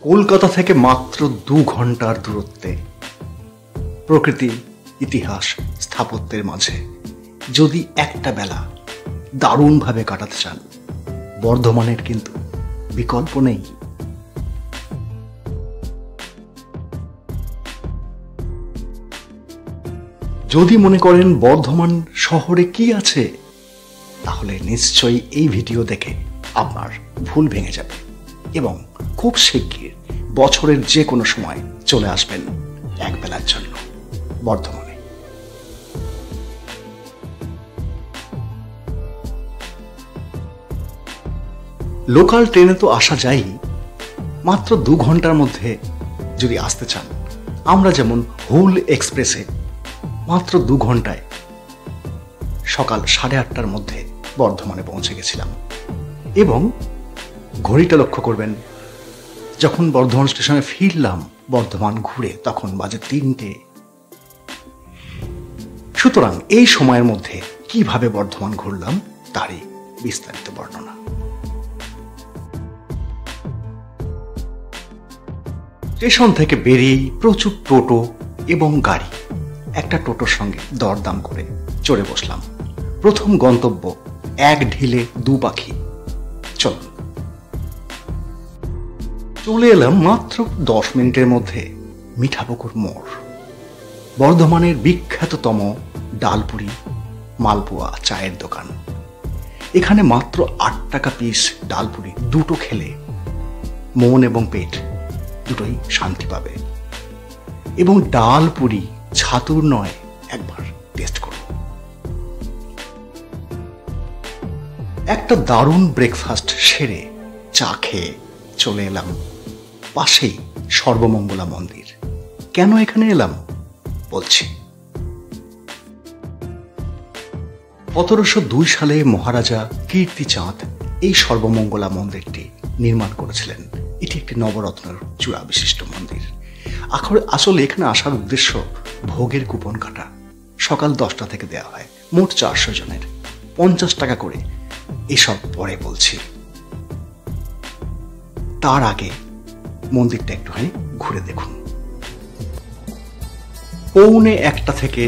কলকাতা থেকে মাত্র 2 ঘন্টার দূরত্বে প্রকৃতি, ইতিহাস, স্থাপত্যের মাঝে যদি একটা বেলা দারুণভাবে কাটাতে চান, বর্ধমানের কিন্তু বিকল্প নেই। যদি মনে করেন বর্ধমান শহরে কি আছে, তাহলে নিশ্চয়ই এই ভিডিও দেখে আপনার ভুল ভেঙে যাবে এবং খুব শিগগির বছরের যে কোনো সময় চলে আসবেন এক বেলার জন্য বর্ধমানে। লোকাল ট্রেনে তো আসা যায়, মাত্র 2 ঘন্টার মধ্যে যদি আসতে চান, আমরা যেমন হুল এক্সপ্রেসে মাত্র 2 ঘন্টায় সকাল 8:30টার মধ্যে বর্ধমানে পৌঁছে গেছিলাম। এবং ঘড়িটা লক্ষ্য করবেন, যখন বর্ধমান স্টেশনে ফিরলাম বর্ধমান ঘুরে, তখন বাজে 3টে। সুতরাং এই সময়ের মধ্যে কিভাবে বর্ধমান ঘুরলাম তারই বিস্তারিত বর্ণনা। স্টেশন থেকে বেরিয়েই প্রচুর টোটো এবং গাড়ি। একটা টোটোর সঙ্গে দরদাম করে চড়ে বসলাম। প্রথম গন্তব্য এক ঢিলে 2 পাখি। চলে এলাম মাত্র 10 মিনিটের মধ্যে মিঠাপুকুর মোড়, বর্ধমানের বিখ্যাততম ডালপুরি, মালপোয়া, চায়ের দোকান। এখানে মাত্র 8 টাকা পিস ডালপুরি দুটো খেলে মন এবং পেট দুটোই শান্তি পাবে। এবং ডালপুরি ছাতুর নয়, একবার টেস্ট করুন। একটা দারুণ ব্রেকফাস্ট সেরে চা খেয়ে চলে এলাম পাশেই সর্বমঙ্গলা মন্দির। কেন এখানে এলাম বলছি। 1702 সালে মহারাজা কীর্তিচাঁদ এই সর্বমঙ্গলা মন্দিরটি নির্মাণ করেছিলেন। এটি একটি নবরত্নের চূড়া বিশিষ্ট মন্দির। আসলে এখানে আসার উদ্দেশ্য ভোগের কুপন কাটা। সকাল 10টা থেকে দেওয়া হয়, মোট 400 জনের 50 টাকা করে। এসব পরে বলছি, তার আগে মন্দিরটা একটুখানি ঘুরে দেখুন। 1:45 থেকে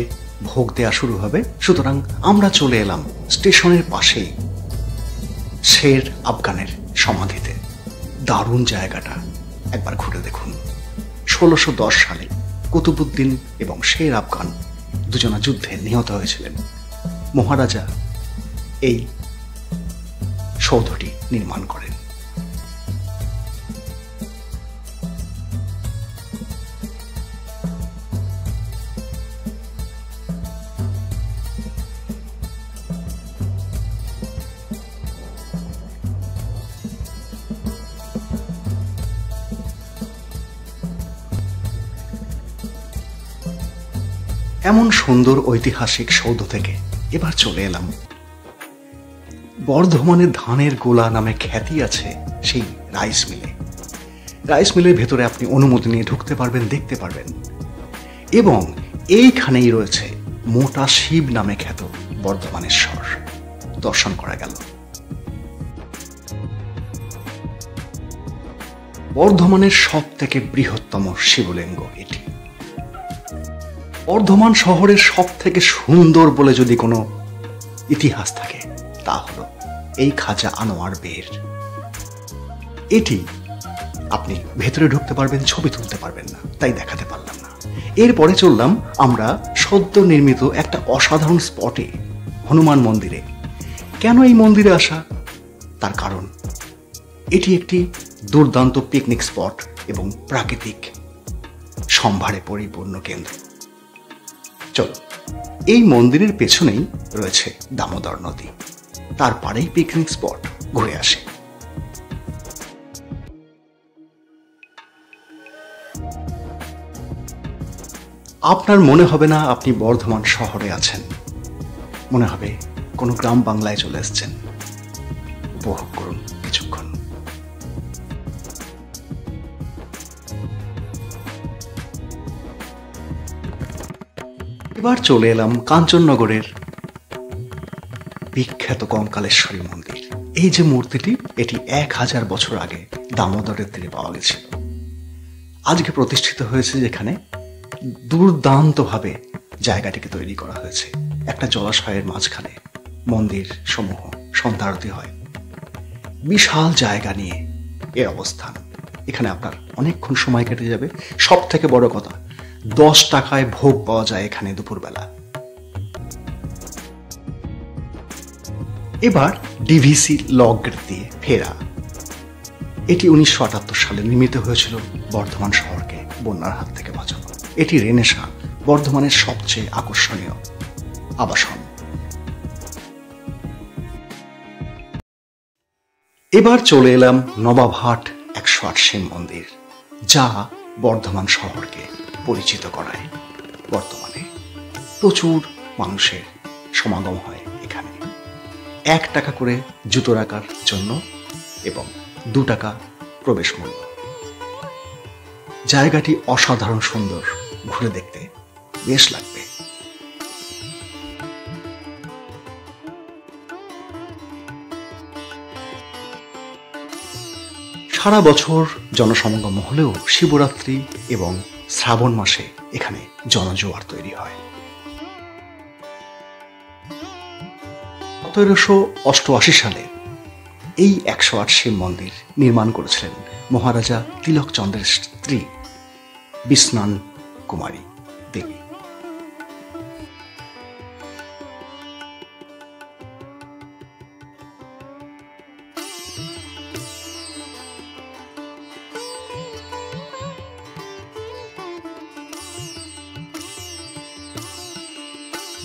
ভোগ দেয়া শুরু হবে। সুতরাং আমরা চলে এলাম স্টেশনের পাশেই শের আফগানের সমাধিতে। দারুণ জায়গাটা, একবার ঘুরে দেখুন। 1610 সালে কুতুবউদ্দিন এবং শের আফগান দুজনা যুদ্ধে নিহত হয়েছিলেন। মহারাজা এই সৌধটি নির্মাণ করেন। এমন সুন্দর ঐতিহাসিক সৌধ থেকে এবার চলে এলাম বর্ধমানের ধানের গোলা নামে খ্যাতি আছে সেই রাইস মিলে। রাইস মিলের ভেতরে আপনি অনুমতি নিয়ে ঢুকতে পারবেন, দেখতে পারবেন। এবং এইখানেই রয়েছে মোটা শিব নামে খ্যাত বর্ধমানেশ্বর, দর্শন করা গেল। বর্ধমানের সব থেকে বৃহত্তম শিবলিঙ্গ এটি। বর্ধমান শহরের সব থেকে সুন্দর বলে যদি কোনো ইতিহাস থাকে, তা হলো এই খাজা আনোয়ার বের। এটি আপনি ভেতরে ঢুকতে পারবেন, ছবি তুলতে পারবেন না, তাই দেখাতে পারলাম না। এরপরে চললাম আমরা সদ্য নির্মিত একটা অসাধারণ স্পটে, হনুমান মন্দিরে। কেন এই মন্দিরে আসা? তার কারণ এটি একটি দুর্দান্ত পিকনিক স্পট এবং প্রাকৃতিক সম্ভারে পরিপূর্ণ কেন্দ্র। চলো, এই মন্দিরের পেছনেই রয়েছে দামোদর নদী, তার পাড়েই পিকনিক স্পট, ঘুরে আসে। আপনার মনে হবে না আপনি বর্ধমান শহরে আছেন, মনে হবে কোনো গ্রাম বাংলায় চলে এসেছেন। উপভোগ করুন কিছুক্ষণ। এবার চলে এলাম কাঞ্চননগরের বিখ্যাত কঙ্কালেশ্বরী মন্দির। এই যে মূর্তিটি, এটি 1000 বছর আগে দামোদরের তীরে পাওয়া গেছিল। আজকে প্রতিষ্ঠিত হয়েছে, যেখানে দুর্দান্তভাবে জায়গাটিকে তৈরি করা হয়েছে। একটা জলাশয়ের মাঝখানে মন্দির সমূহ, সন্ধ্যা আরতি হয়। বিশাল জায়গা নিয়ে এর অবস্থান। এখানে আপনার অনেকক্ষণ সময় কেটে যাবে। সব থেকে বড় কথা, 10 টাকায় ভোগ পাওয়া যায় এখানে দুপুরবেলা। এবার ডিভিসি লক গেট দিয়ে ফেরা। এটি 1978 সালে নির্মিত হয়েছিল বর্ধমান শহরকে বন্যার হাত থেকে বাঁচানো। এটি রেনেসাঁ বর্ধমানের সবচেয়ে আকর্ষণীয় আবাসন। এবার চলে এলাম নবাবহাট 108 শিব মন্দির, যা বর্ধমান শহরকে পরিচিত করায়। বর্তমানে প্রচুর মানুষের সমাগম হয় এখানে। 1 টাকা করে জুতো রাখার জন্য এবং 2 টাকা প্রবেশ মূল্য। জায়গাটি অসাধারণ সুন্দর, ঘুরে দেখতে বেশ লাগবে। সারা বছর জনসমাগম হলেও শিবরাত্রি এবং শ্রাবণ মাসে এখানে জনজোয়ার তৈরি হয়। 1788 সালে এই 108 শিব মন্দির নির্মাণ করেছিলেন মহারাজা তিলক চন্দ্রের স্ত্রী বিষ্ণান কুমারী দেবী।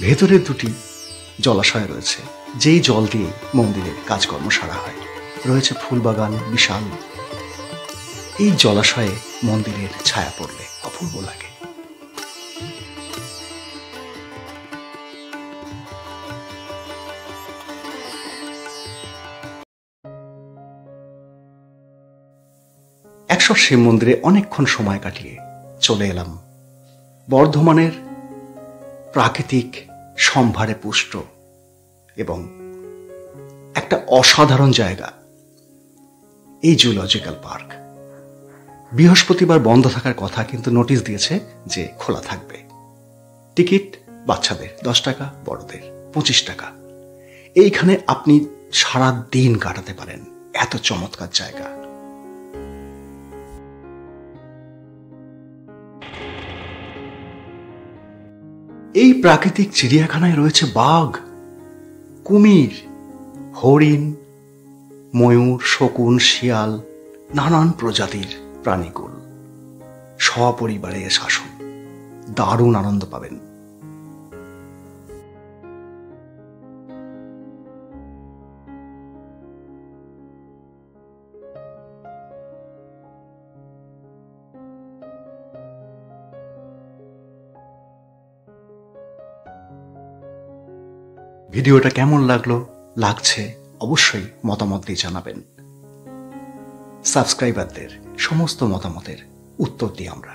ভেতরে 2টি জলাশয় রয়েছে, যেই জল দিয়ে মন্দিরে কাজকর্ম সারা হয়। রয়েছে ফুলবাগান বিশাল। এই জলাশয়ে মন্দিরের ছায়া পড়লে অপূর্ব লাগে। একশো শিব মন্দিরে অনেকক্ষণ সময় কাটিয়ে চলে এলাম বর্ধমানের প্রাকৃতিক সম্ভারে পুষ্ট এবং একটা অসাধারণ জায়গা, এই জুলজিক্যাল পার্ক। বৃহস্পতিবার বন্ধ থাকার কথা, কিন্তু নোটিশ দিয়েছে যে খোলা থাকবে। টিকিট বাচ্চাদের 10 টাকা, বড়দের 25 টাকা। এইখানে আপনি সারা দিন কাটাতে পারেন, এত চমৎকার জায়গা। এই প্রাকৃতিক চিড়িয়াখানায় রয়েছে বাঘ, কুমির, হরিণ, ময়ূর, শকুন, শিয়াল, নানান প্রজাতির প্রাণীকুল। সপরিবারে এসে আসুন, দারুণ আনন্দ পাবেন। ভিডিওটা কেমন লাগছে অবশ্যই মতামত দিয়ে জানাবেন। সাবস্ক্রাইবারদের সমস্ত মতামতের উত্তর দিই আমরা।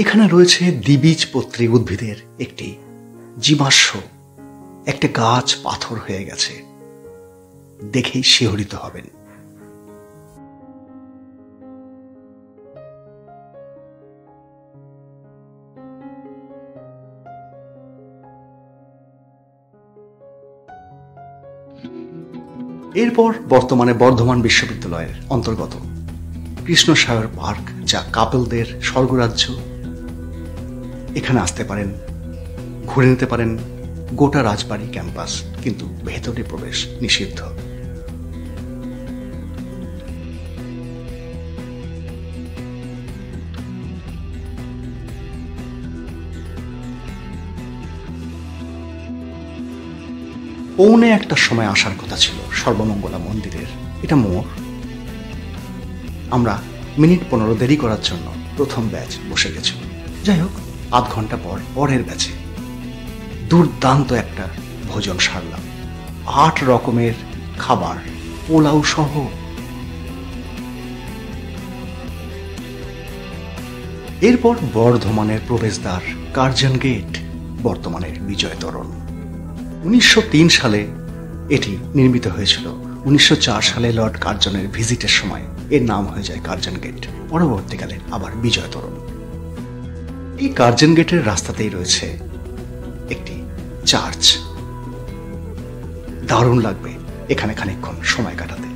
এখানে রয়েছে দ্বিবীজপত্রী উদ্ভিদের একটি জীবাশ্ম। একটা গাছ পাথর হয়ে গেছে, দেখেই শিহরিত হবেন। এরপর বর্তমানে বর্ধমান বিশ্ববিদ্যালয়ের অন্তর্গত কৃষ্ণসাগর পার্ক, যা কাপলদের স্বর্গরাজ্য। এখানে আসতে পারেন, ঘুরে নিতে পারেন গোটা রাজবাড়ি ক্যাম্পাস, কিন্তু ভেতরে প্রবেশ নিষিদ্ধ। পৌনে 1টার সময় আসার কথা ছিল সর্বমঙ্গলা মন্দিরের। এটা মোড়। আমরা মিনিট 15 দেরি করার জন্য প্রথম ব্যাচ বসে গেছিল। যাই হোক, আধ ঘন্টা পর পরের ব্যাচে দুর্দান্ত একটা ভোজন সারলাম। 8 রকমের খাবার, পোলাও সহ। এরপর বর্ধমানের প্রবেশদ্বার কার্জন গেট, বর্তমানের বিজয় তোরণ। 1903 সালে এটি নির্মিত হয়েছিল। 1904 সালে লর্ড কার্জনের ভিজিটের সময় এর নাম হয়ে যায় কার্জন গেট, পরবর্তীকালে আবার বিজয় তোরণ। এই কার্জন গেটের রাস্তাতেই রয়েছে একটি চার্চ। দারুণ লাগবে এখানে খানিকক্ষণ সময় কাটাতে।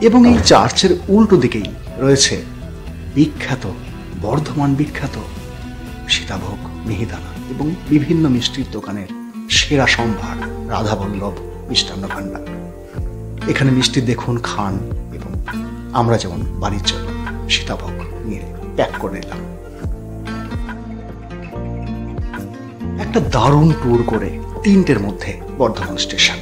এবং এই চার্চের উল্টো দিকেই রয়েছে বিখ্যাত, বর্ধমান বিখ্যাত সীতাভোগ, মিহিদানা এবং বিভিন্ন মিষ্টির দোকানের সেরা সম্ভার রাধাবল্লভ মিষ্টান্ন ভাণ্ডার। এখানে মিষ্টি দেখুন, খান, এবং আমরা যেমন বাড়ির জন্য সীতাভোগ নিয়ে প্যাক করে নিলাম। একটা দারুণ ট্যুর করে 3টের মধ্যে বর্ধমান স্টেশন।